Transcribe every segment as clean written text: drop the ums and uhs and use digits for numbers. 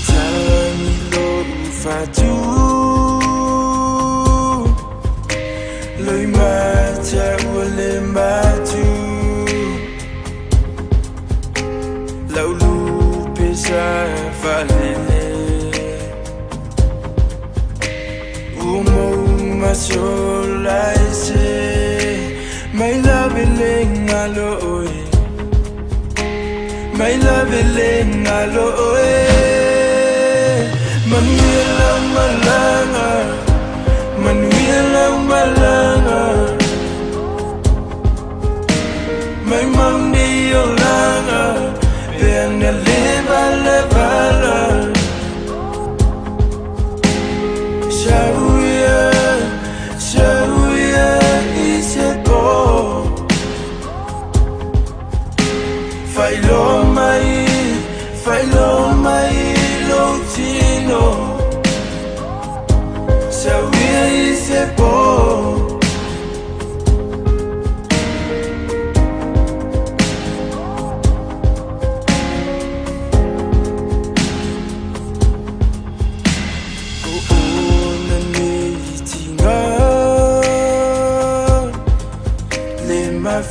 tani lo fatu loi mata wale matu laulu pesa valele umo masola ese my love lengalo my love lengalo Manuela malanga Manuela malanga my mami olanga Pena leva levala Seuava isebo Failo mai lotino Seuava isebo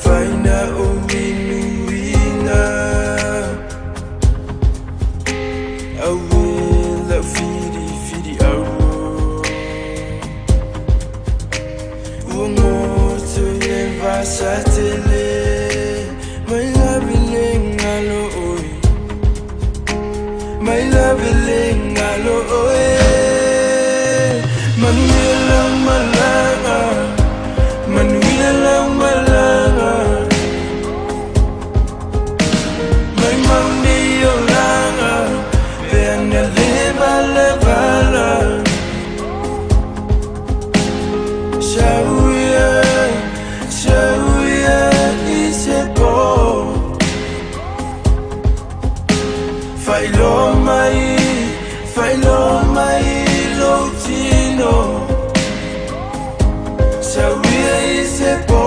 Faina uinuina Awila fidi awo Umoto yeva satele My love lengalo oi My love lengalo oi Manuela malanga Manuela malanga my mami olanga Pena leva levala Seuava isebo Failo mai lotino Seuava isebo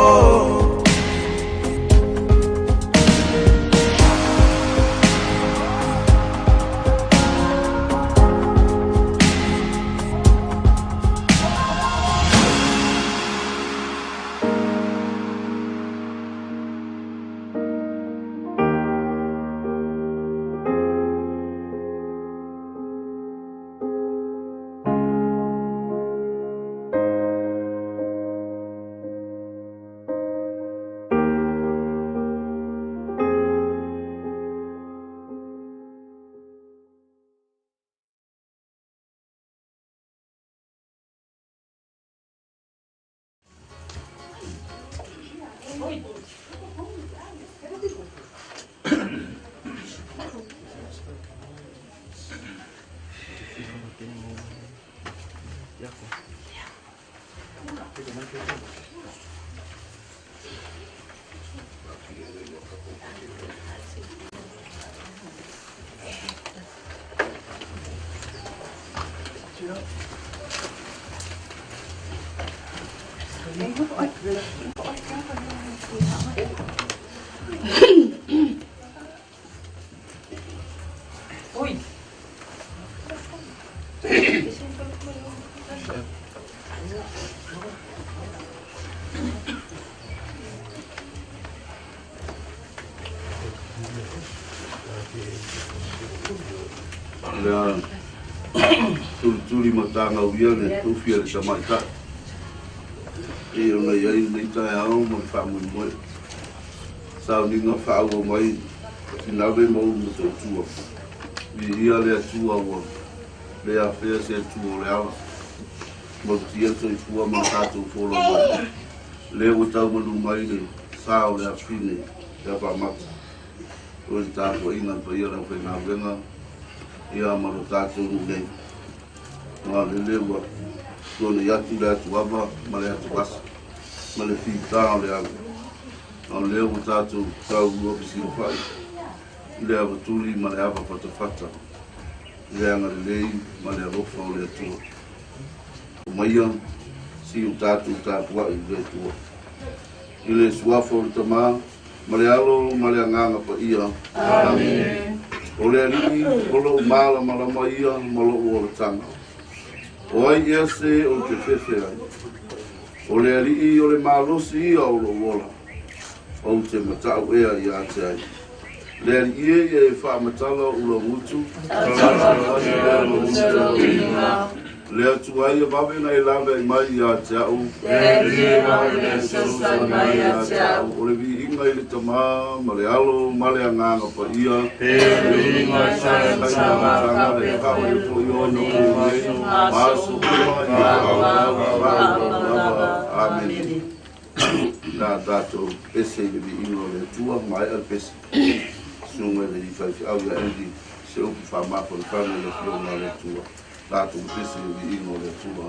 Tuli matanga uiane tufia le tamaika e ona ia ni tai ao mo famu mo Sauniga Faaauau mai Tiavea mo so tua vi ia le tua o le a fe se tua le ao mo tia so tua ma tato folo le o tau mo mai le sao le afine ya pa mata o sta ko ina pa ia na fe na venga ia ma lo tato le ma le wa so le ya tu la Seuava ma le tu pas ma le fita le ao on le o tato tau o pisi o fai le a tuli ma le ava fata le anga le ma le rofa o le tu o mai si o tato wa i le tu ile Seuava o tama ma le alo ma le nganga pa ia amen O le alii o lo mala malama ia ma lo o le tanga. O ai ia se o te fefe ai. O le alii o le malosi ia o lo wola. O te matau ea ia te ai. Le alii ia e wha matala o lo mutu. Le atu ai e wawe na e lawe i mai ia te au. O le vi inga i le tama, ma le alo, ma le anganga pa ia. Amen. Nā tātou pese i le vi inga o le atua, mai al pese. Sunga le i whaifi au ia endi, se upu whamako le whana le whionga le atua. Tātou pese i le vi inga o le atua.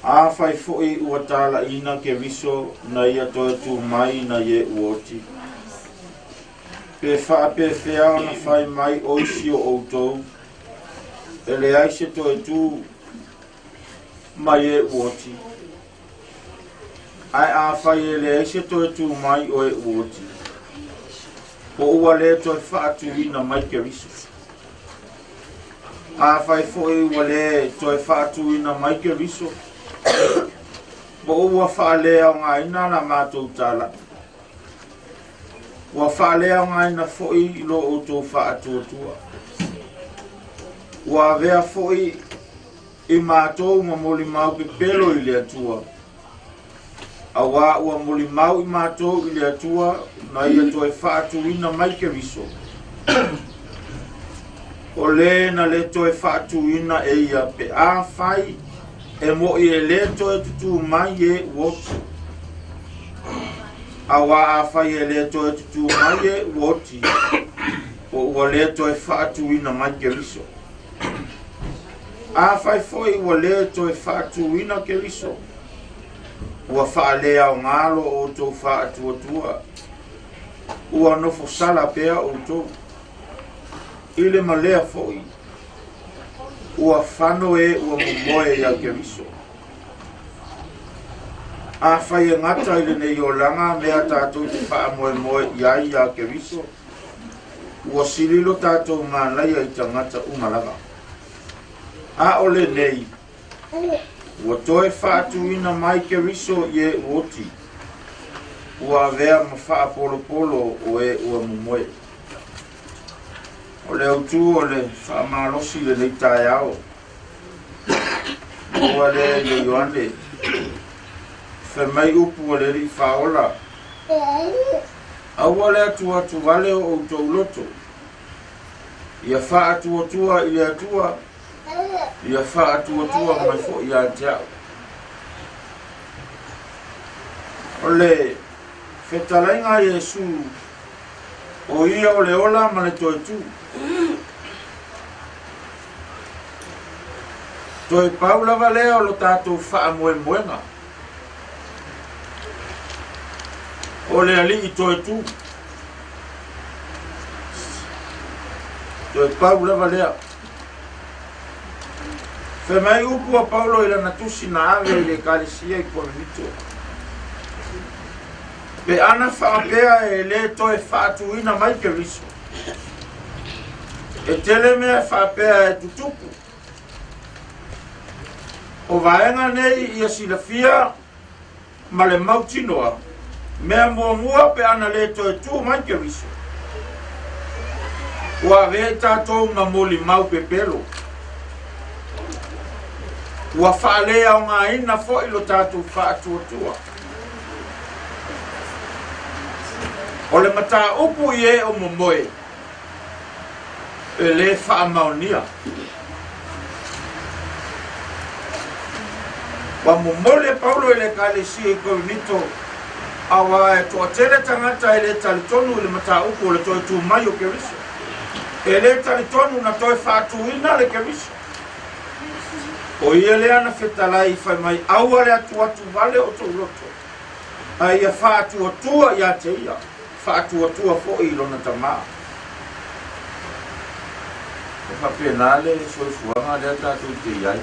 A fai foi ua tala ina ke viso na ia toe tu mai na ye uoti. Pe wha pe whea na fai mai oisi o outou. E le aise toe tu mai e uoti. Ai a fai e le aise toe tu mai o e uoti. Po ua le toe wha atu ina mai ke viso. a fai foi wale toi fatu ina mai ke riso bo ua fale o nga ina na matou tala ua fale o nga ina foi lo o to fatu tua ua vea foi I matou ma moli mau pe pelo I le atua awa ua moli mau I matou I le atua na ia toi fatu ina mai ke riso o le na le toi fatu ina e ia pe a fai e mo I e le toi tutu mai e woti awa a fai e le toi tutu mai e woti o ua le toi fatu ina mai ke riso a fai foi ua le toi fatu ina ke riso ua faalea o ngalo o tau fatu atua ua nofo sala pea o tau ile malea foi ua fano e ua mumoe ia ke riso a fai e ngata ile ne iolanga mea tatou te faa moe moe iai ia ke riso ua sililo tatou ngālaia I tangata umalaga a ole nei ua toe fatu ina mai ke riso ye woti ua vea ma faa polo polo o e ua mumoe ole autu ole faa malosi le nei tae ao ua le yoane fe mai upu ole ri faola aua le atu vale o tau loto ia faa atu ile atua ia faa atu mai fo ia teau ole fetalainga Yesu o ia ole ola ma le toi tu toi paula valea o lo tatou faa moe moenga ole ali I toi tu toi paula valea fe mai upu a Paulo ila natusi na ave ile kalisia I kominito pe ana whaapea e le toe whaatu ina mai ke riso e tele mea whaapea e tutupu o vaenga nei ia silafia ma le mautinoa mea mua pe ana le toe tu mai ke riso ua vea tatou ma moli mau pe pelo ua whaalea o ngā ina fo ilo tātou whaatuatua. O le mata upu I e o momoe, e le whaamaunia. Wa momole Paulo ele kalesi e korinito, awa e toa tele tangata ele talitonu le mata upu le toi tu mai o keriso. Ele talitonu na toi whaatuina le keriso. O ia le ana fetalai fai mai aua le atu vale o tau loto. A ia whaatu atua ia te ia. Whaatu atua fo I lona tamaa. E whapenale soifuanga le atatu te iai.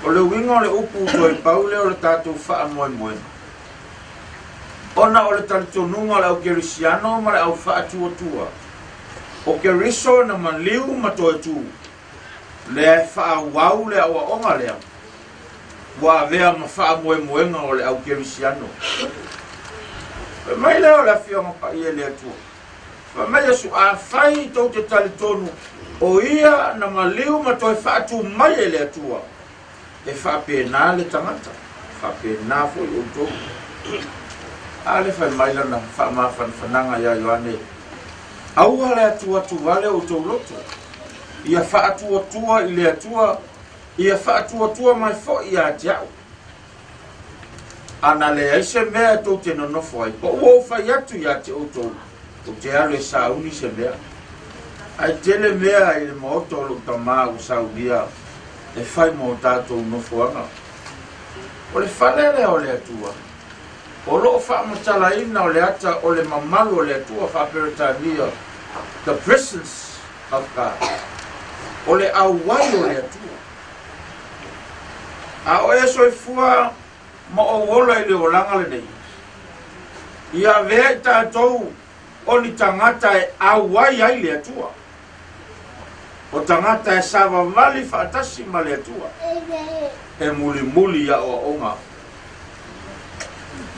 O le winga o le upu toi paule o le tatu wha moe moe. Ona o le talitonunga o le au kerisiano ma le au whaatu atua. O keriso na manliu ma toi tu. Le Faaauau le awa onga lea wa vea ma faa moe moenga o le au kerisiano mai leo la fionga pa ia le atua mai Yesu a fai tau te talitonu o ia na maliu ma toi faatu mai le atua e faa pena le tangata faa pena fo I uto ale fai mai lana faa mafananga ya Yohane aua le atua tu vale o tau loto ia whaatua ile atua ia whaatua mai fo ia jau ana le aise mea tau te nonofo ai po ua whai atu ia te autou o te ale sauni se mea ai tele mea I le maoto lo tamaa o saunia e whai mo tātou nofoanga o le whalele o le atua o loo whaamatalaina o le ata o le mamalu o le atua whaaperetania the presence of God o le auai o le atua. A o e soifua ma o wola I le olanga le nei. Ia vea I tātou o ni tangata e auai ai le atua. o tangata e sava vali whaatasi ma le atua. E muli muli ya o onga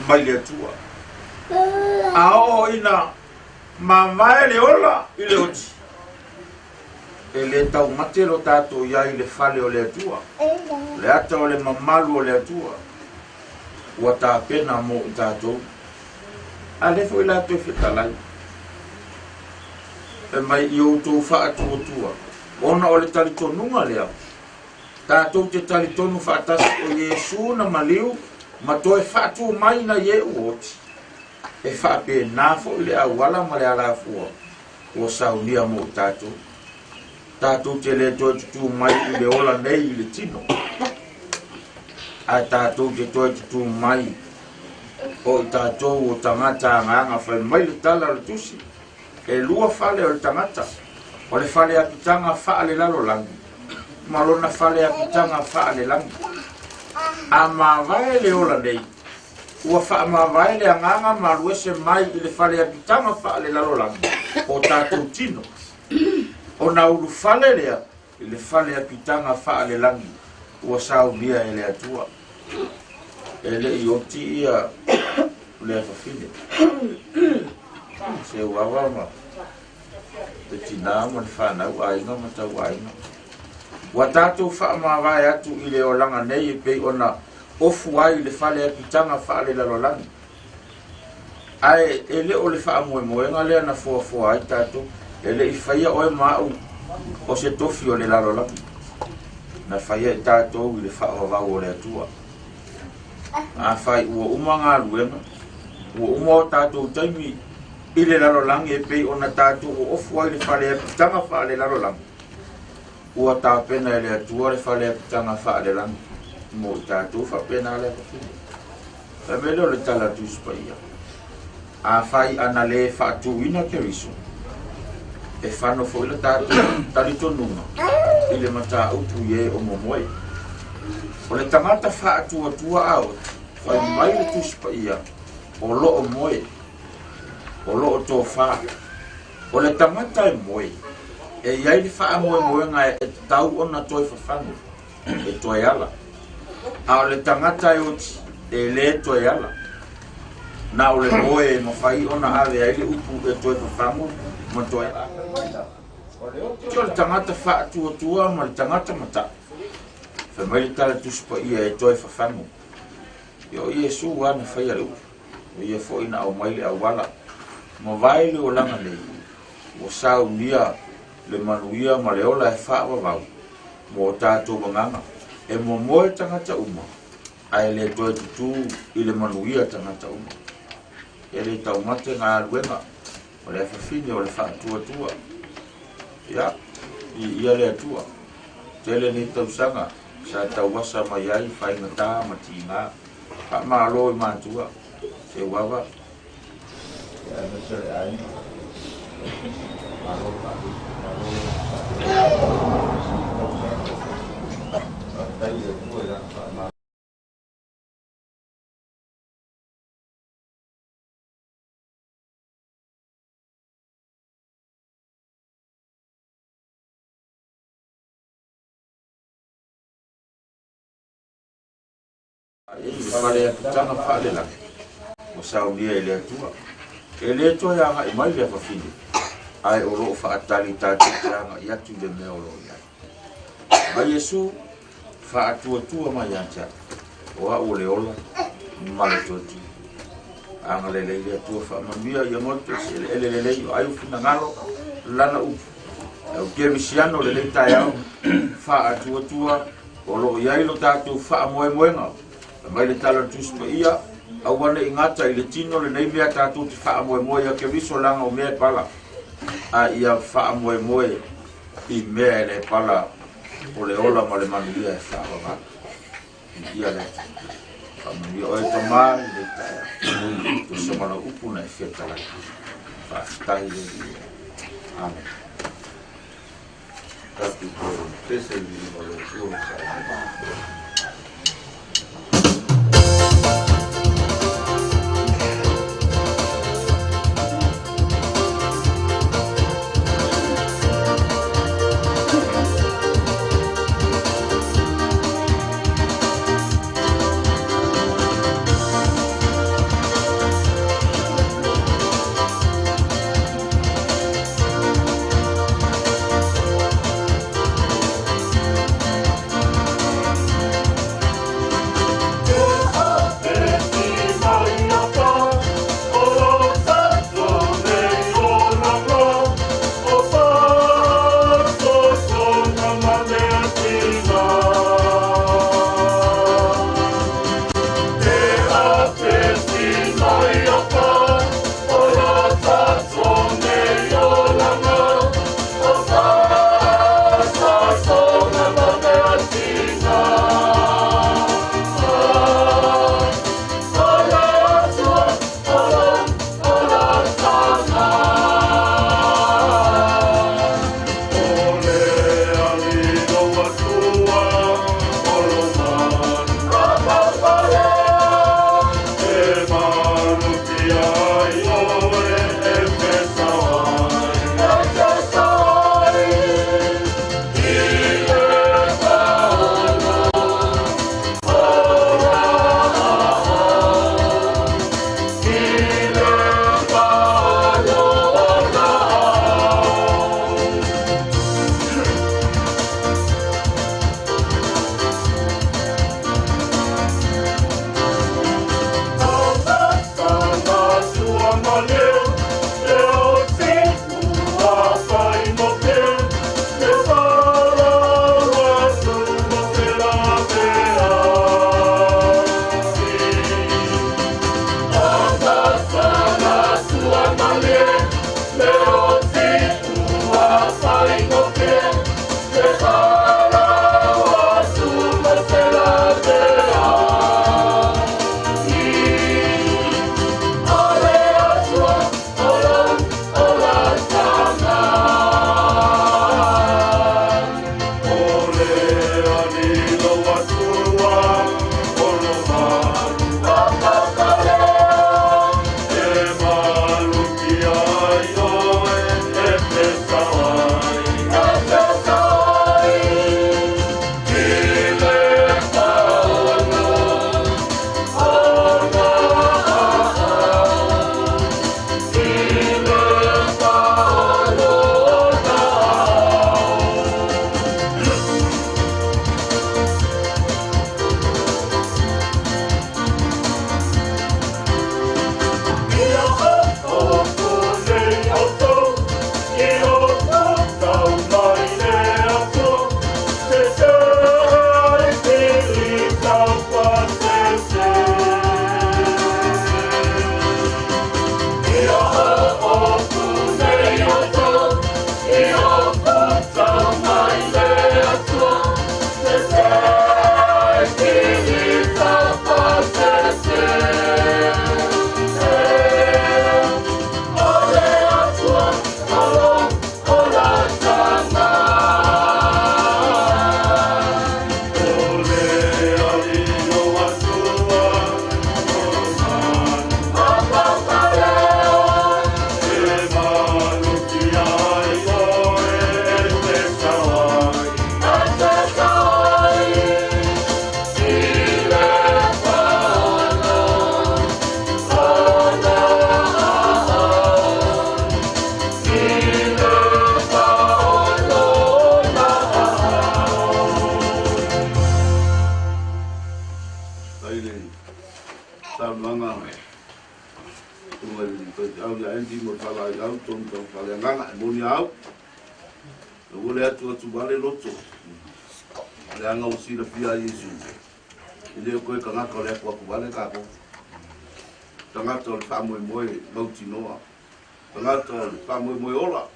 mai le atua. A o ina ma mai le ola i le oti. E le tau mate lo tato ia i le fale o le atua. Le ata o le mamalu o le atua. Ua tā pena mo i tātou. A le fo i la tue whetalai. E mai i o tō whaatua tua. Ona o le talitonunga lea. Tātou te talitonu whaatasi o Iesu na maliu. Ma toi whaatua mai na ye uoti. E whaape nāfo i le awala ma le alafua. Ua saunia mo i tātou. Tātou te le toi tutu mai i le ola nei i le tino. A tātou te toi tutu mai o i tātou o tangata nganga whai mai le tala le tusi. E lua whale o le tangata. O le whale a kitanga whaale lalo langi. Malona whale a kitanga whaale langi. A mawai le ola nei. Ua wha mawai le anganga maruese mai i le whale a kitanga whaale lalo langi. O tātou tino. O na uru whale lea, i le whale a pitanga whaale langi, ua saunia e le atua. E le i oti ia le whawhine. Seuava ma. Te tina ma le whanau ainga ma tau ainga. Wa tātou wha mawai atu i le o langa nei e pei ona ofu ai i le whale a pitanga whaale lalo langi. Ai e le o le wha moe moenga lea na fua ai tātou. E le i whaia oe mau o se tofi o le lalo langi. Na whaia i tātou i le whaavavau o le atua. A whai ua uma ngā luenga. Ua uma o tātou taimi i le lalo langi e pei o na tātou o ofu ai le whale e pitanga wha le lalo langi. Ua tāpena e le atua le whale e pitanga wha le langi. Mo i tātou whapena le kawhine. Whamele o le tala tuspa ia. A whai ana le whaatuina ke riso. E whano fo ila tātou talitonunga i le mata upu ye o momoe. O le tangata whaatua tua au, whai mai le tuspa ia, o loo moe, o loo tō wha. O le tangata e moe, e iai li wha moe moe ngā e tau ona toi whawhanu, e toi ala. A o le tangata e oti, e le toi ala. Na o le moe e mawhai ona ave ai le upu e toi whawhanu, ma toi ala. Tio le tangata whaatua tua ma le tangata mata. Whamai le tala tuspa ia e toi whawhangu. Io Iesu wana whaia leu. O ia fo ina au maile au wala. Ma vai le o langa nei. O saunia le manuia ma le ola e whaavavau. Mo tātou wanganga. E mo moe tangata uma. Ai le toi tutu i le manuia tangata uma. E le tau mate ngā luenga. O le whawhine o le whaatua tua. Ya, ia le atua. Tele ni tausanga. Sa tau wasa mai ai, whai ngata, mati ngā. Ha maa loi mātua. Seuava. Ia nasare ai. Maro pāpi. Tai e kua ia wha Whale a pitanga whale langi. O saunia e le atua. E le atua ia nga i mai le whawhine. Ai o loo whaatali tātou te anga i atu le mea o loo iai. Mai Iesu, whaatua tua mai antia. O a o le ola, male tōtu. Anga le leile atua whaamamia i amote, ele le lei o ai ufina ngalo, lana upu. E o kermisiano le lei tai au, whaatua tua, o loo iai lo tātou whaamoe moenga. Mai le tala tuspa ia, au wana ingata i le tino le nei mea tātou te wha moe moe a ke riso langa o mea pala. A ia wha moe moe i mea le pala o le ola ma le manuia e wha wanga. I ia le manuia o e tamā i le taia. To samana upu na e whiata lai. Wha stai le ia. Amen. Tatu koro, tese li o le ua sa. ya endi mo fala au ton ton fala nganga mo ni au o le atu atu vale loto le anga o sila pia Yesu ile ko ka ngaka le ko vale ka ko tangata le fa mo mo mauti noa tangata fa mo mo ola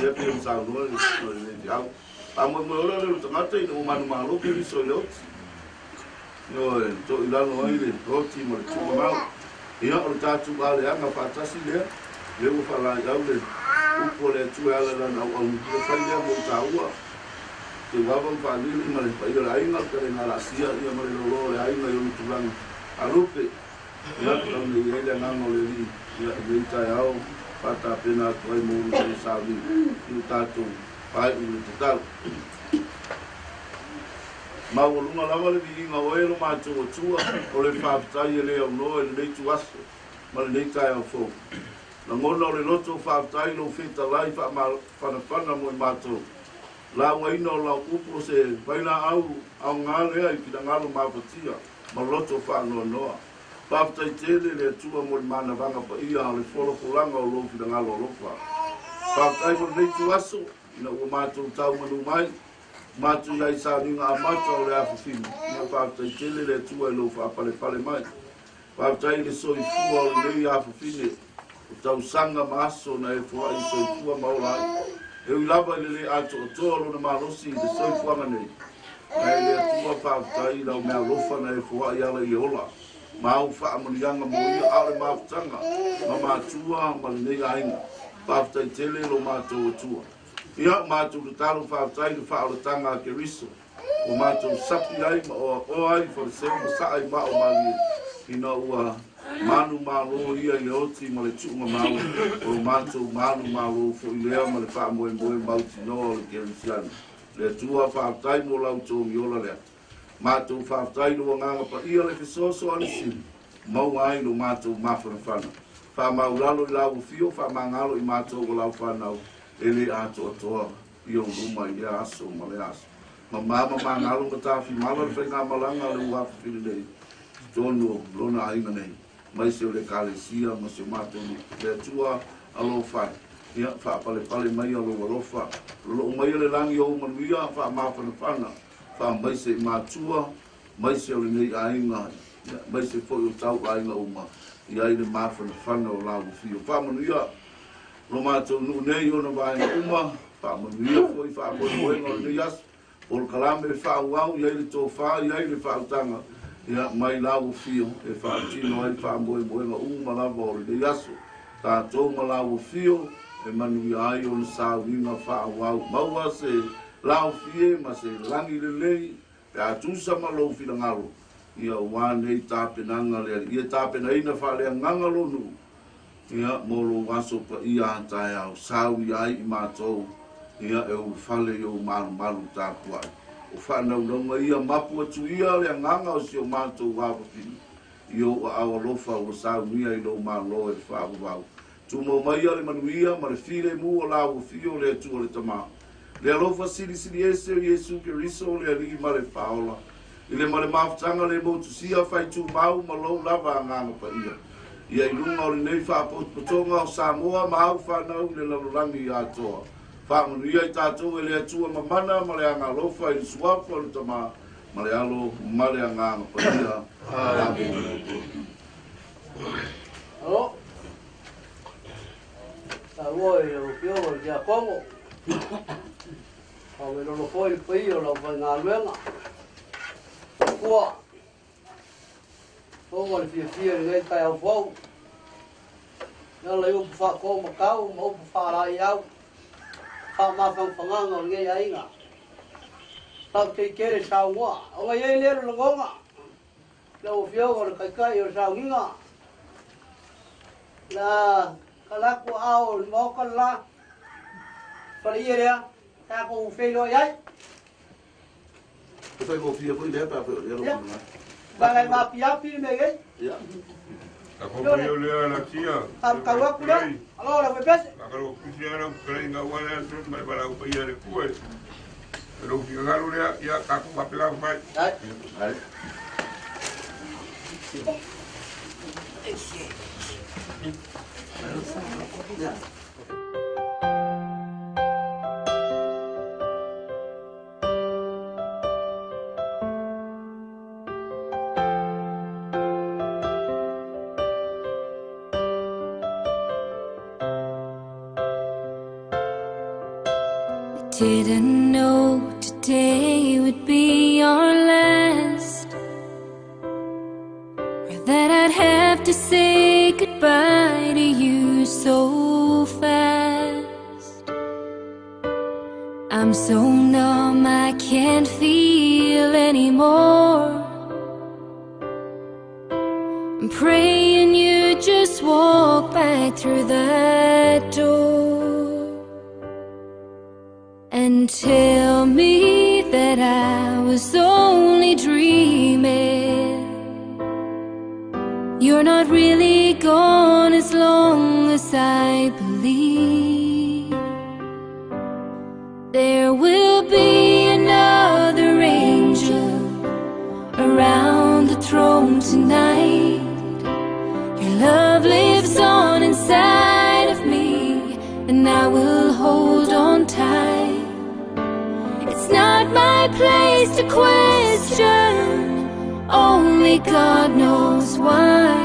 ia pe un sa no le diau fa mo mo ola le tangata i no manu malo ke so le no to ila no ile roti mo tu ma ia o tatu vale anga fa tasi le o fala ya le upo le tu ala la na o le fa le mo taua te wava fa ni ma le fa ia ai na kare na la sia ia ma le lo le ai na yo tu lang alupe ia to ni ile na no le ni ia vita yao pata pena ko mo le sa ni tu tatu pai u tu tal ma o lunga lava le vinga o elo ma tu tua o le fa tai le o no le tu aso ma le tai o fo na ngona le loto fa tai lo fita lai fa ma fa mo mato la wa ino la upo se vaina au ngale ai ki ngalo ma fatia ma loto fa no fa tai tele le tua mo mana vanga pa ia le folo fulanga o lo fi ngalo lo fa tai mo le tu aso na o mato tau manu mai matu lai Sauniga amato le afufini na whaatai tele le tua e lo whaapale mai whaatai le soifua o le afufini o tau sanga maaso na e fua i soifua maola ai e ulava le ato o toa lo na malosi le soifua manei na e le atua whaatai lau mea lofa na e fua i ala i ola ma au whaamanianga mo ia ale maafutanga ma maatua ma le nei ainga whaatai tele lo mātou o tua ia mātou le talo whaatai le whaalatanga ke riso o mātou sapi ai ma o ai for se mo sa ai ma o mali ina ua manu malo ia i oti ma le tuunga mau o mātou manu malo fo i lea ma le whaamoe moe mauti no le kerisiana le tua whaatai mo lau tō miola lea mātou whaatai lo nganga pa ia le fisoso alisi mau ai lo mātou mawhana whana whaamau lalo i lau fio whaamangalo i mātou o lau whanau ele ato atoa i o luma i aso ma le aso ma mama ngalo ma tafi mala le whainga malanga le uafu whiri nei tono lona aiga nei mai se o le kalesia ma se matonu le atua alo whai ia whaapale mai alo warofa lo mai le langi o manuia wha mawhana whana wha mai se matua mai se o le nei ainga mai se fo o tau ainga uma i aile mawhana whana o lau fio wha manuia lo mātou nu nei ona vaenga uma whaamanuia foi whaamoemoenga o nei aso o le kalame Faaauau i aile tō wha i aile whautanga ia mai lau fio e whaatino ai whaamoemoenga uma lava o le nei aso tātou ma lau fio e manuia ai o le Sauniga Faaauau maua se lau fie ma se langi lelei e atusa ma lou finangalo ia ua nei tāpenanga lea ia tāpenaina whaaleanganga lonu ia molo waso pa ia tai au sau ai I mātou ia e o fale o malu tāpua o whanau longa ia mapu atu ia le nganga o si o mātou wāpapini i o awa lofa o sau nia I lo malo e whaavau tu mo mai ale manuia ma le file mu o lau fio le atu o le tama le alofa sili ese o Yesu ke riso le aligi ma le whaola I le male mafutanga le motusia fai tu mau ma lo lava nganga pa ia ia I lunga o le nei whaapotonga o Samoa ma au whanau le lalulangi I atoa. Whaamanuia I tātou e le atua mamana ma le anga lofa I Seuava le tama ma le alo ma le anga paia. Alo. Ta voi o pio o dia como. O me lo foi pio lo vai na luenga. Kua. O le fia le tai au fou. Na le u fa ko ma kau mo fa la iau. Fa ma fa fanga o nge ainga. Ta te kere sa wa. O ga ye le lo gonga. Lo fio o le kai o Sauniga. La kala ko ao mo kala. Fa ye le ta ko fe lo yai. Foi go fia foi le pa foi. Bagai mapi me gai. Ya. Ako yo le la tia. Tam kawa kula. Alo la bebes. Ako kusiana krenga wala so mai para o paia le kue. Pero que galo le ya ako papela vai. Ai. Ai. Didn't know today would be our last, or that I'd have to say goodbye to you so fast. I'm so numb I can't feel anymore. I'm praying you just walk back through that door and tell me that I was only dreaming. You're not really gone as long as I believe. There will be another angel around the throne tonight. Your love lives on inside of me, and I will hold on tight. It's not my place to question, only God knows why.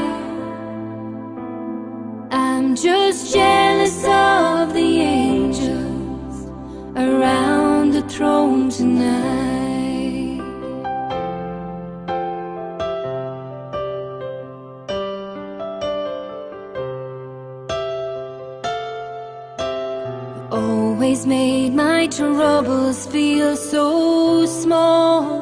I'm just jealous of the angels around the throne tonight. Always made my troubles feel so small,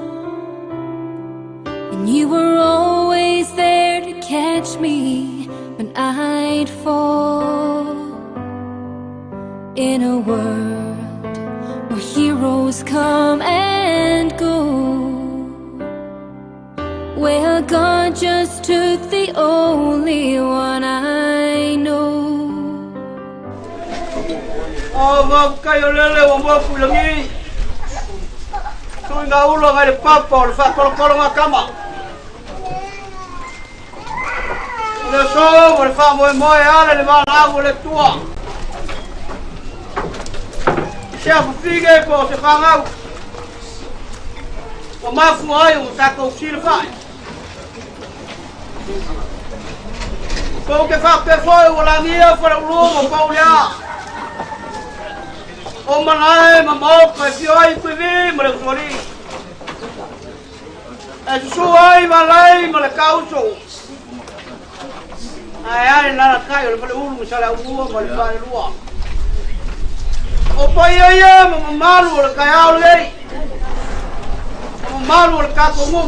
and you were always there to catch me when I'd fall. In a world where heroes come and go, well, God just took the only one I know. Ova kayo lele wa mo pulangi. Tuinga ulo ngai papa le fa kolo ngakama. Le so le fa mo ala le ba na le tua. Chef fige ko se fanga. O ma fu ai o ta ko silfa. Ko ke fa pe foi o la mia fa lo mo paulia. O manai mamau pe fioi pe vi mo le sori. E suai malai mo le kauso. Ai la kai o le ulu sala ua mo le pa lua. O pai ia mo malu le kai au lei. Mo malu le ka ko mu.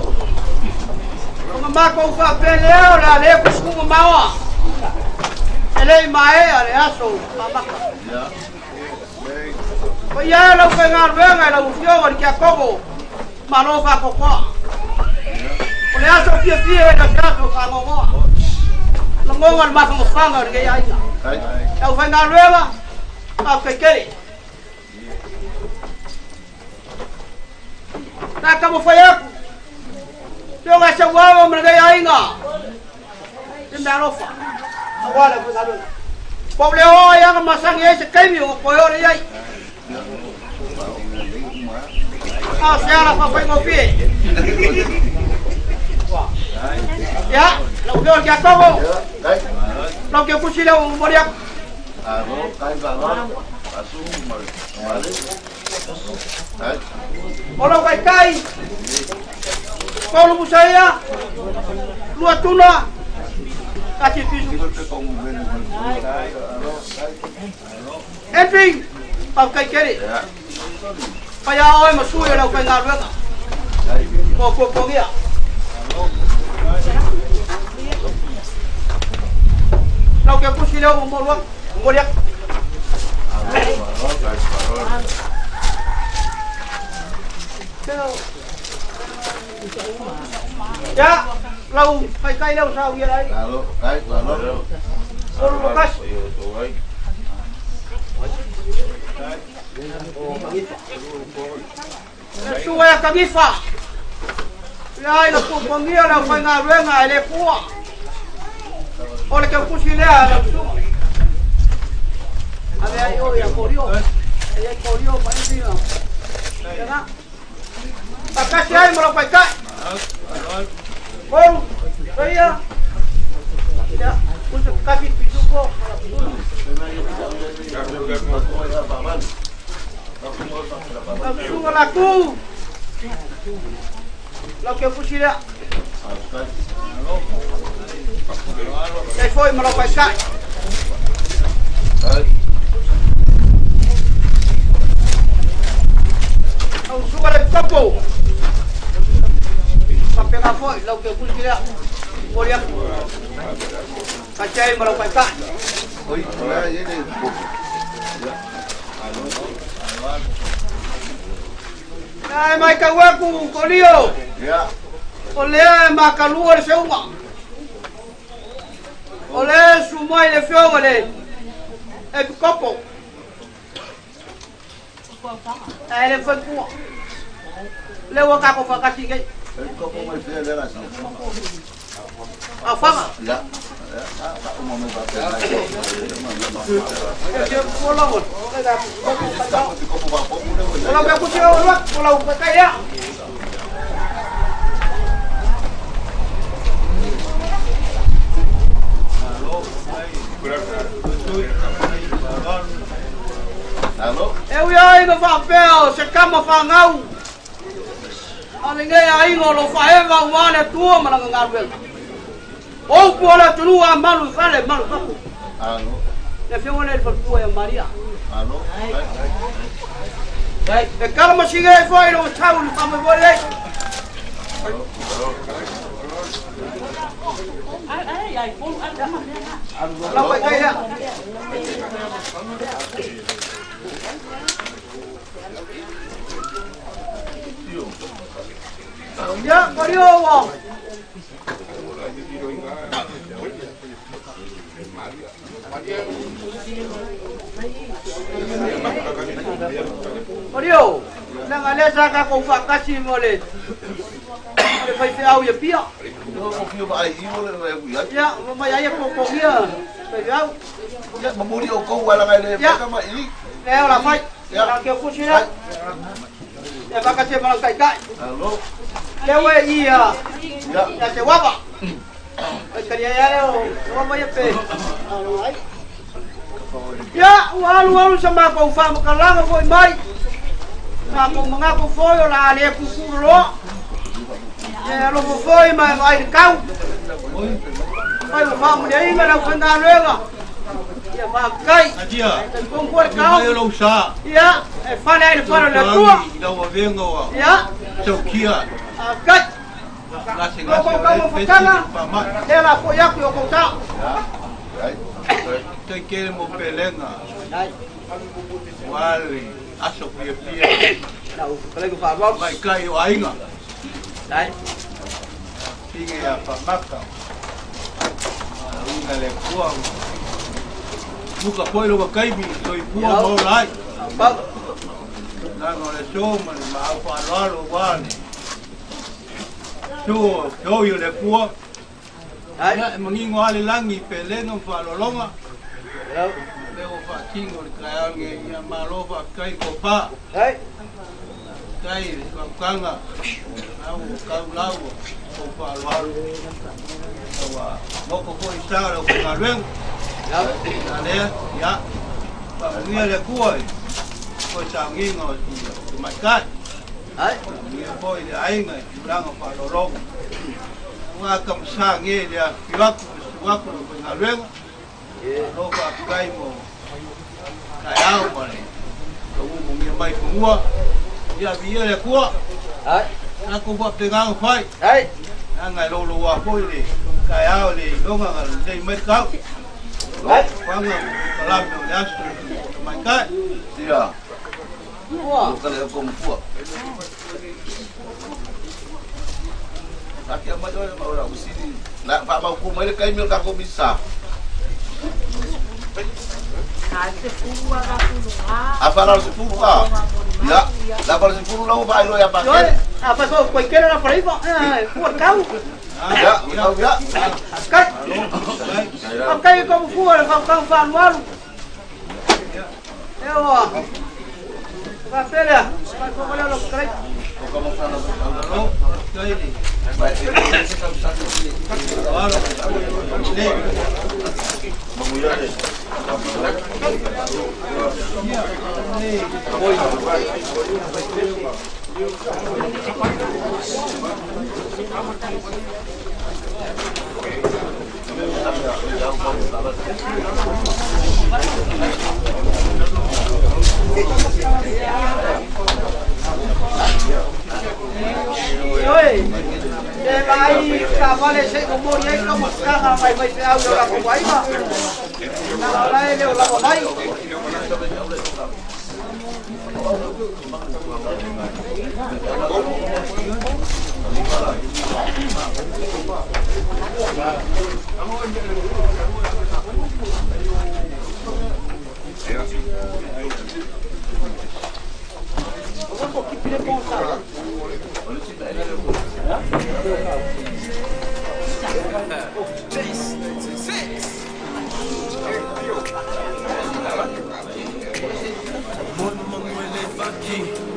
O ma ko fa pele o la le ku mo mawa. Ele mai ale aso amaka. O ia la ko ngar venga la ufio o ki akobo. Malo fa ko kwa. O le aso fie na kato ka mo. La mo ngal ma ko fanga nge ai. Au fa ngar venga. Au ke keri. Na kamo fa ya. Yo ga Seuava mo nge ai nga. Tinda rofa. Awala ko sabe. Poble o ya ga masang ye se kaimi o ko yo le ai. Ah, seara pa foi ngopi. Ya, la udah ke akobo. Lo ke kusile o moria. Aro, kai balo. Asu mal. Olo kai. Kalau busaya. Lu tuna. Kasih pisu. Entry. Pakai kiri. Kaya oi masuya na kai ngarwa. Ko dia. Lau ke kusile o moria. Ya, lau kai lau sao kia đấy. Alo, kai, alo. Olo kas. Seuava kagifa. Lai la ku pongia la kai ngarwa ngai le kuwa. Oleh ke kusile ala. Oh, ya corrió. Ella corrió para encima. ¿Verdad? Acá sí hay, me lo paicá. Bueno, ya. Ya, usted casi pisuco. La cu. Lo que pusieron. Se fue, me lo paicá. Sugar el copo. Para pegar fue, lo que pusieron. Boleh kacai malau pakai. Oi, ya ini. Ai mai kawaku kolio. Ya. Oleh makaluar Seuava. Oleh sumai le fio oleh. Kopo. Ai le foi ku. Lewa ka ko fakasi kai. Kopo mai fia de la. Apa? Ya. Aku mau membaca. Dia pulau. Kalau aku sih orang pulau pakai ya. Halo. Eu ia no papel, se cama fangau. Alingai ai ngolo faeva wana tua malangangal. Oh, bola tu a malu fale malu papu. Halo. Le fio le tua ya Maria. Halo. Dai, e calma sigue foi no tau no fama boleh. Ai, pun ada. Lah pakai ya. Ya, korio wong. Korio, nang alesa ka ko fakasi mole. Ole fai au ya pia. Mau fio ai boleh ya. Ya, mai ai ko dia. Fai au. Ya, memuri kau wala ngai le kama ini. Eh, ora fai. Ya, ke ku sira. Ya fakasi malang kai. Halo. Lewe iya. Ya. Ya Seuava. Kaya ya o mo ya pe. Ya, walu sama ko fa mo kalanga foi mai. Na ko mga ko foi la ale ku kulo. Ya lo foi mai kau. Ai mo fa mo dei ngara fanga lenga. Ya fa kai. Adia. Ko ko kau. Mai lo sa. Ya, e fa le para la tua. Da wa venga wa. Ya. Chokia. Kai. Ngasi Ko ngasi. ko fakala. Ela ko ya ko ko ta. Ai. Te kere mo pelenga. Dai. Wale. Aso pia pia. Đâu, cái này của Phạm không? Mai kai o ainga. Đấy. Tinge ya pamaka. Unga le kuang. Buka poi lo kai bi soi kuang mo lai. Vâng. Na no le show man ma fa lo wale. Show yo le kuang. Đấy. Ya mangi ngale langi pelenga fa lo longa. Đâu. Leo fa kingo le kai nge ya malo fa kai ko pa. Đấy. Kai kanga. Au kau lau ko fa lo. Wa moko ko isara ko kalwen. Đâu. Ale ya. Ba ngia le kuai. Ko sa ngingo mai kai. Đấy. Ngia poi de ai ngai langa fa lo long. Nga kam sa nge dia fiwaku ko kalwen. Lo fa kai mo. Kai au mare. Ko mo ngia mai kumua. Ya bia le kuai. Đấy. Na ko ba pegang fai. Đấy. Na ngai lo wa poi le. Kai au le lo nga le mai kau. Đấy. Quang làm đồ đá mai cái. Ya. Wow. Kalau kau mampu. Tapi amat orang sini. Nak pak mampu mai kai mil ka ko bisa. Apa lalu sepuluh ah? Ya, lapan sepuluh lalu pak ilo yang Rồi, pakai. apa so quay kia là phải vợ cuột cao. Ya, tahu ya. Cách. Cây công phu là không phản luôn. Ewa. Papelha. Vai com olhar no crente. Oi, vai cavaler com morrer como carro vai ser algo lá com vai lá. Lá ele lá vai.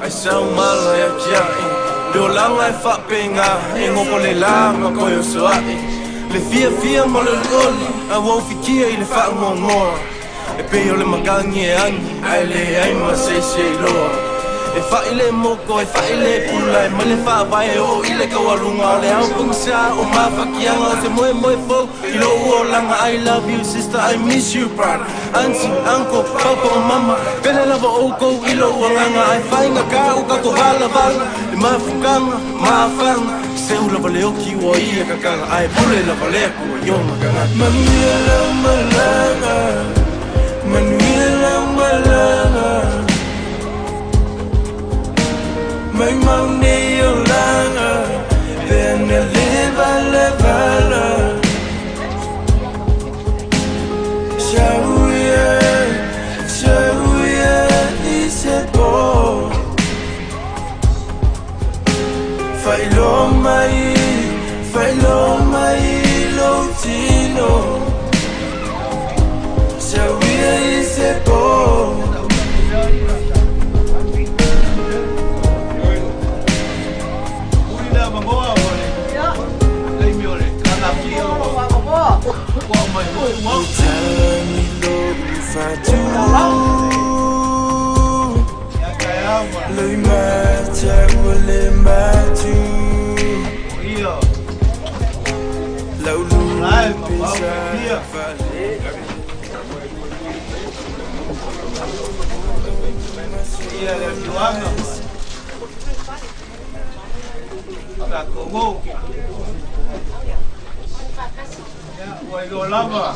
Ai sau mala ya kiai Leo langa e whapenga E ngoko le langa koe o soai Le fia mo le loli A wau fikia i le whaangongoa E peo le magangi e angi Ai le aima se loa E whaile moko e whaile pula E male whaavae o i le kawarunga O le au pungsa o mawhakianga O te moe fo I lo ua langa I love you sister, I miss you brother Auntie, uncle, papa o mama Pele lava oko I lo ua nganga Ai whainga ka o kako vala Le mawhukanga, mawhanga Se ula vale oki ua ia kakanga Ai pule lava lea kua yonga kanga Manuia lau malanga Manuia lau malanga Mai mauni o langa Pene leva levala Seuia i se po Failo mai lo tino Seuia i se po Lui mata wale matu Laulu pisa fale Ia le tuanga Ka komo Wai lo lava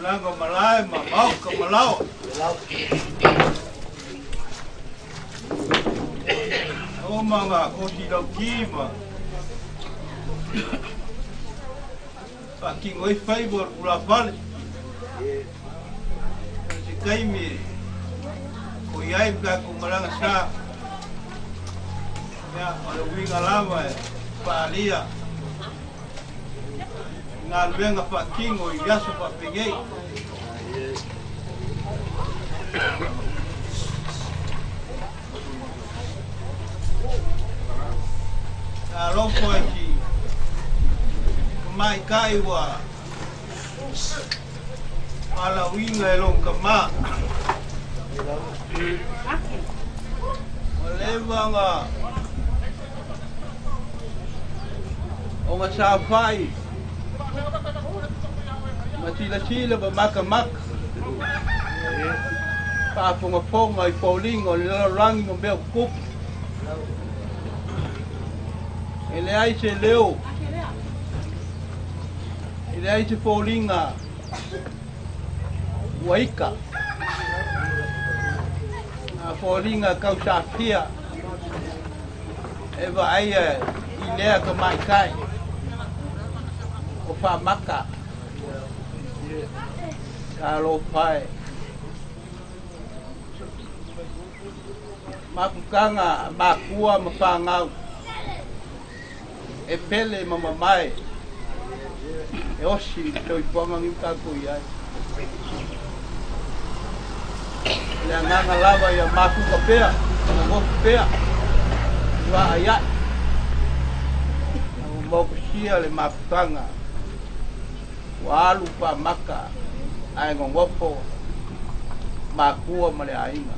Lango malai ma mau ka malau O manga ko ti do kima Fucking oi favor ula vale Se kaimi ko iai ka ko malanga sa Ya o winga lava palia Ngal venga fucking o yaso pa peguei Aloko aqui mai kaiwa ala winga elonga ma olevanga o masafai matila ba maka pa fonga I falling o le rangi no bel kup ele ai se leo ele ai se falling a waika a falling a kausa pia eva ai ilea ka mai kai o fa maka Kalo pai Mapukanga makua mafangau E pele mamamai E osi toi ponga ngi kako iai le nganga lava ia mafu kapea ngo kapea wa aya mo kusia le mafutanga wa alu pa maka ai ngongopo makua male ainga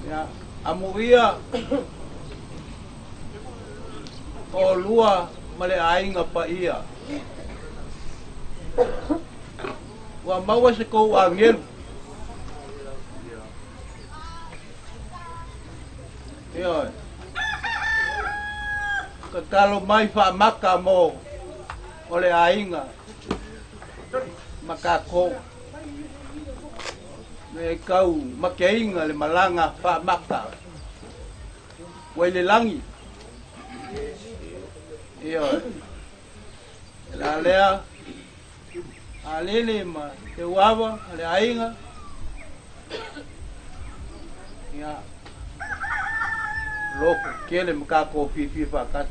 ya amuia o lua male ainga pa ia wa maua se ko angel yo kalau mai fa maka mo ole ainga makako le kau makeinga le malanga fa maka wele langi yo la lea alele ma Seuava ale ainga ya loko kele makako fifi fakat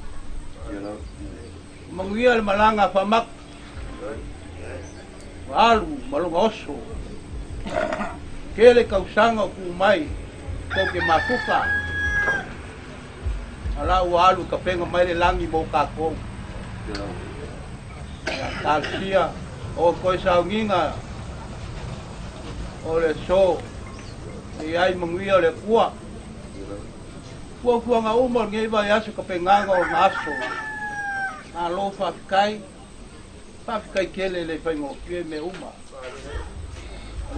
manguia le malanga fa mak alu malunga oso kele kausanga ku mai toke mafuka ala alu kapenga mai le langi mo kako kalsia o koi saunga o le so e ai manguia le kua nga umor ngai vai aso kapenga o ngaso na lo fa kai kele le fai mo ke me uma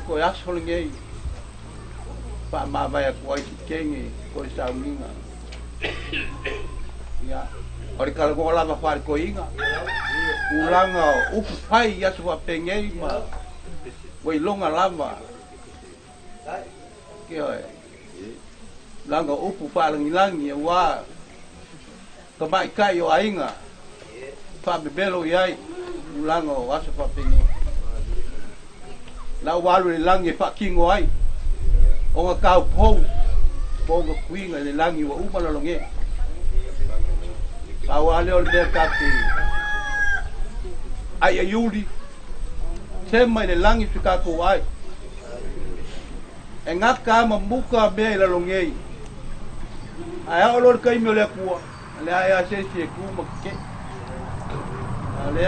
ko aso ngai pa ma vai ko ai kengi ko saunga ya ori kala ko lava far ko inga ulanga upu fai ya so pengei ma wei longa lava ke oi langa upu fa langi wa kamai kai o ainga fa bebelo yai ulanga wa so fa pengei la walu langi fa kingo ai o nga kau po nga kuinga le langi wa uma lo nge awale ol merkati ai ayuli sema le langi fika ko ai engaka mamuka be la longe ai olor kai me le ku le ai se ku makke ale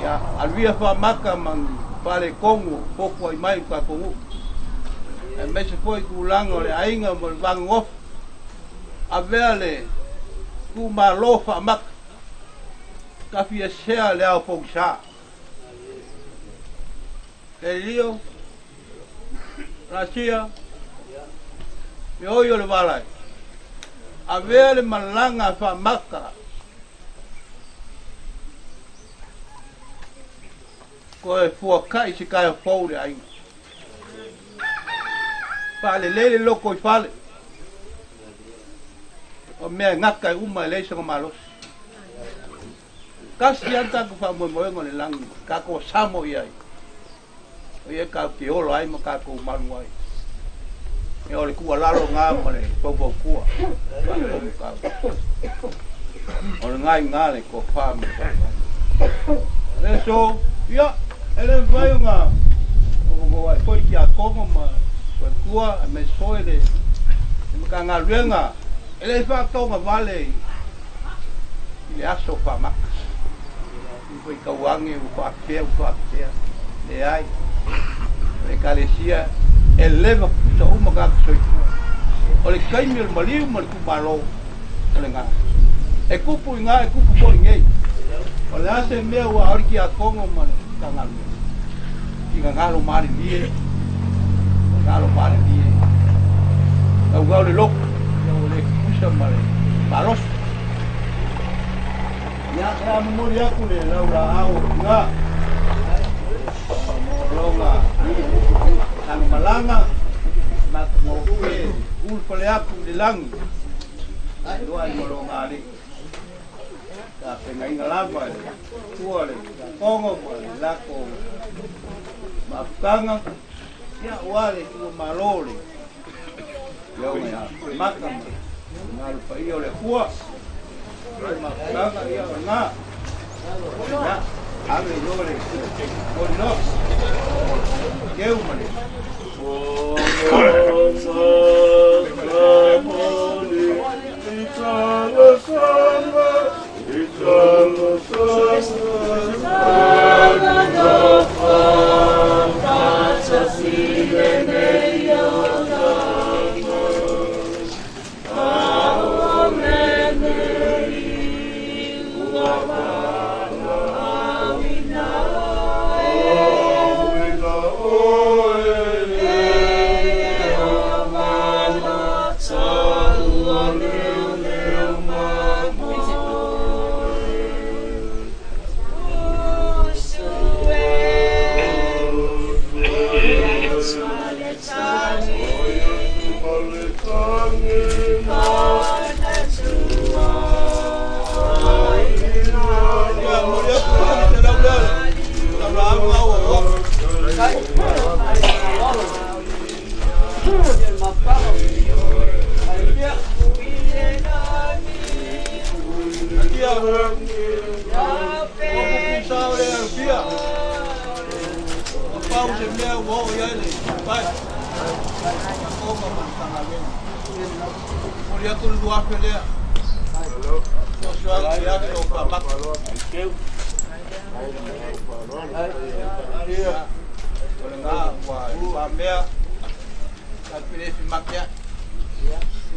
ya alvia fa maka man pale kongo poko ai mai ka kongo e mese foi ku lango le ainga mo vangof avele ku malofa mak ka fia sea le au fogsa elio rasia yo le balai avele malanga fa maka ko e fu kai si kai fo le ainga pale lele loko i pale o mea ngaka i uma le so malos kasi anta ku fa mo mo le lang ka ko samo ai o ye ka ki olo ai mo ka ko manu ai e o le ku lalo nga mo le po ku o le ngai ngale ko fa mo eso ya ele vai nga o mo ai foi ki a como ma kua me soile me kanga luenga ele fa tonga vale ile aso pa mak foi kawangi o fa le ai le kalesia eleva puta uma ka soi ole kai me maliu mal ku malo ole nga e kupu nga e kupu po ngei ole ase me wa orki a kongo man kanga ki ngalo mari die kalau pare dia au le lok le kusa male palos ya memoria ku le laura au nga longa kan malanga mak mo ke ul pale aku de lang doa mo longa ali ta pengai ngalava tuole kongo la ko mafkanga ya wale tu malole yo ya maka ngal pa yo le kuwa maka ya na ya Ave lore, no. Que humane.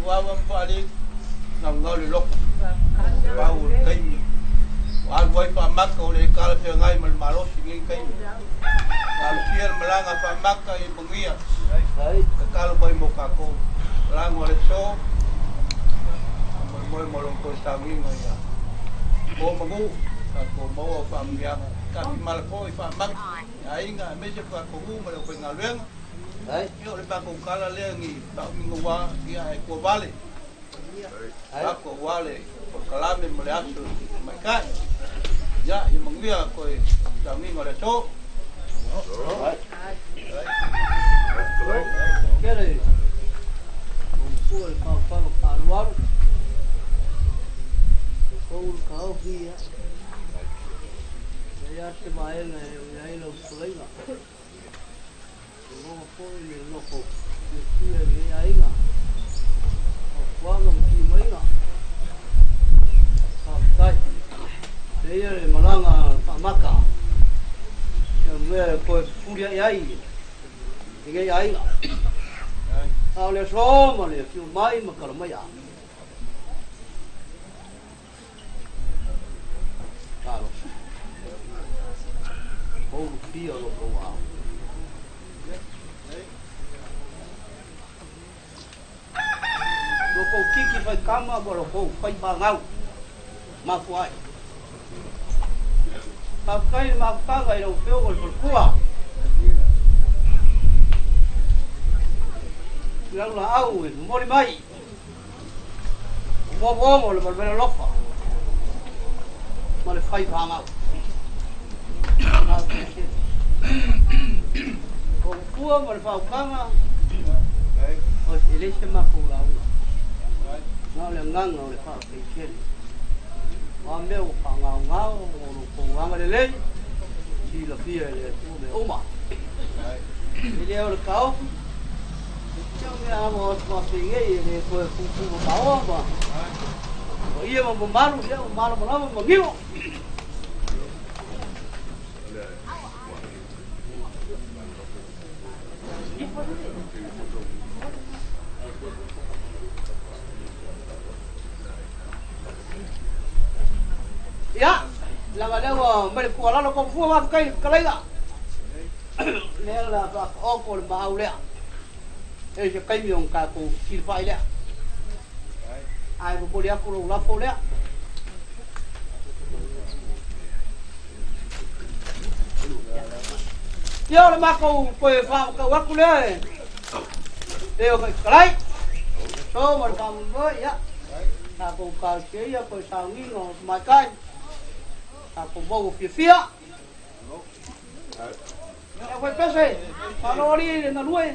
Seuava mpali na ngau lok pau kai al wai pa maka ole kala pe ngai mal malo singi kai al pier malanga pa maka I bungia ka kala bai mo ka ko lang ole so mo mo long ko sa ngi ngai ya ko magu ka ko mo pa mia ka mal ko I pa mak ai nga me se pa ko mo lo ko ngaleng yo le pa ko kala le ngi ta mingo wa dia e ko vale ako wale ko kalame mo le asu mai kai ya I mangia ko ta mingo le so Kere ko pa Faaauau ko ka ofia ya se mai na ya lo SUEAVA no foi no ko ni aiga wanga ki mai na kai le malanga pamaka ke me ko furia ai ngai aiga ale so mo le fiu mai makala mai a claro o pio lo ko wa lo ko kiki fai kama bo lo ko fai bangau ma fuai pa kai ma paga I lo feo ko kua lang la au mo ri mai mo le balbela lofa mo le fai bangau ko kua mo le fau kama o ele se ma ko la na le nganga o le fa ke kele wa meu pa ngau o ko nganga le le si la fia le tu me uma ele o kau chau me amo ma pinge le ko ku pa o ba o ia mo malu ia mo malu mo ngiu ya la galewa me ko la ko fu ma kai kalaiga le la ba o ko ma au le e je kai mi on ka ko sil fai le ai ko le ko la fo le yo le ma ko fa ko wa ku le e o kalai so mo ka mo ya ta ko ka che ya ko sa ngi no ma kai aku mau fia aku pese palori na lue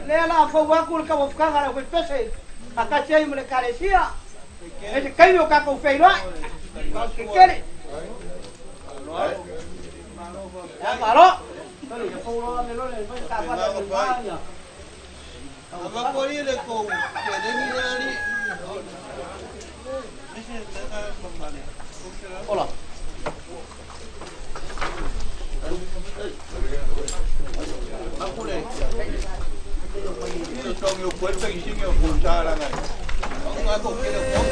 le la fo wa ku ka mo fkanga aku pese aka che mo le carecia e kai o ka ko feira que quere Ya malo. Kali ya pulo ni lo ni ka pa da ba ya. Apa kau ni le kau? Jadi ni ni. Hola. Aku le. Ini tong yo puasa isi yo punca lah kan. Aku kira kau.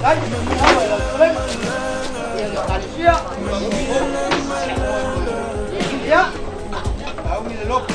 Ay, apa ya? Ya lo Alicia. Ya. Tahu ni lok.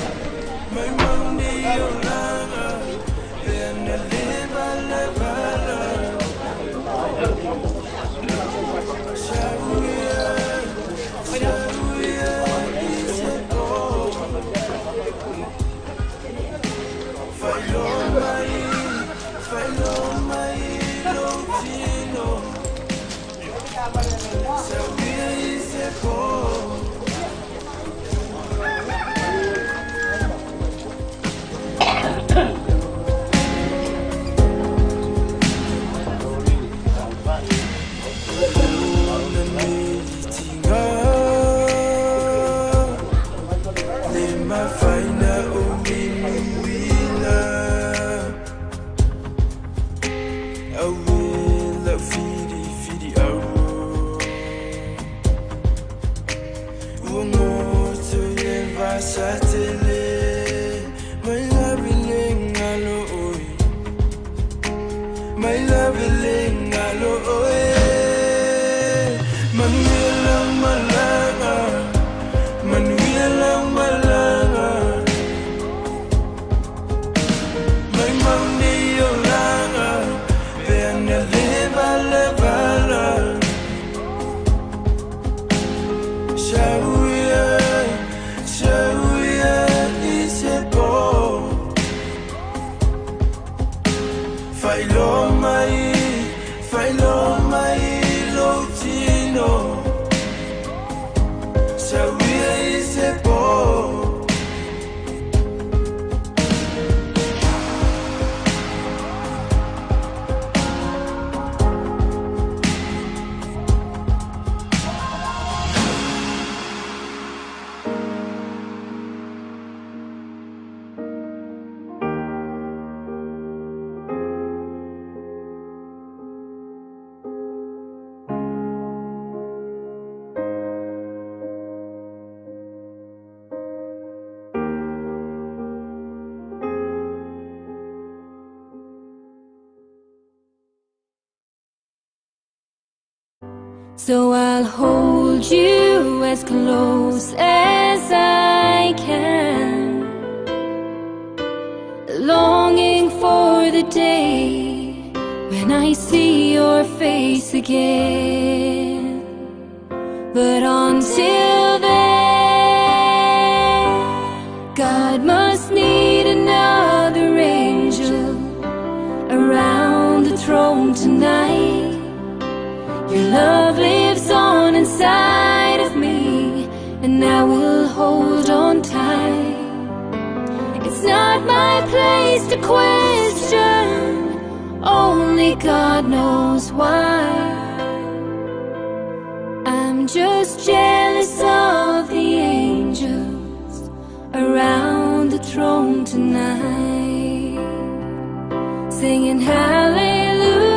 So I'll hold you as close as I can, longing for the day when I see your face again. But until then, God must need another angel around the throne tonight. Your love lives on inside of me, and I will hold on tight. It's not my place to question, only God knows why. I'm just jealous of the angels around the throne tonight, singing hallelujah.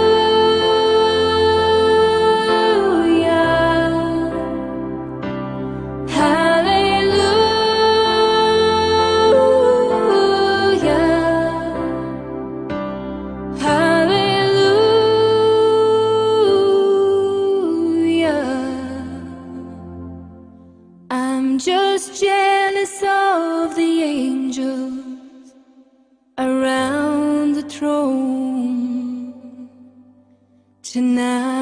Just jealous of the angels around the throne tonight.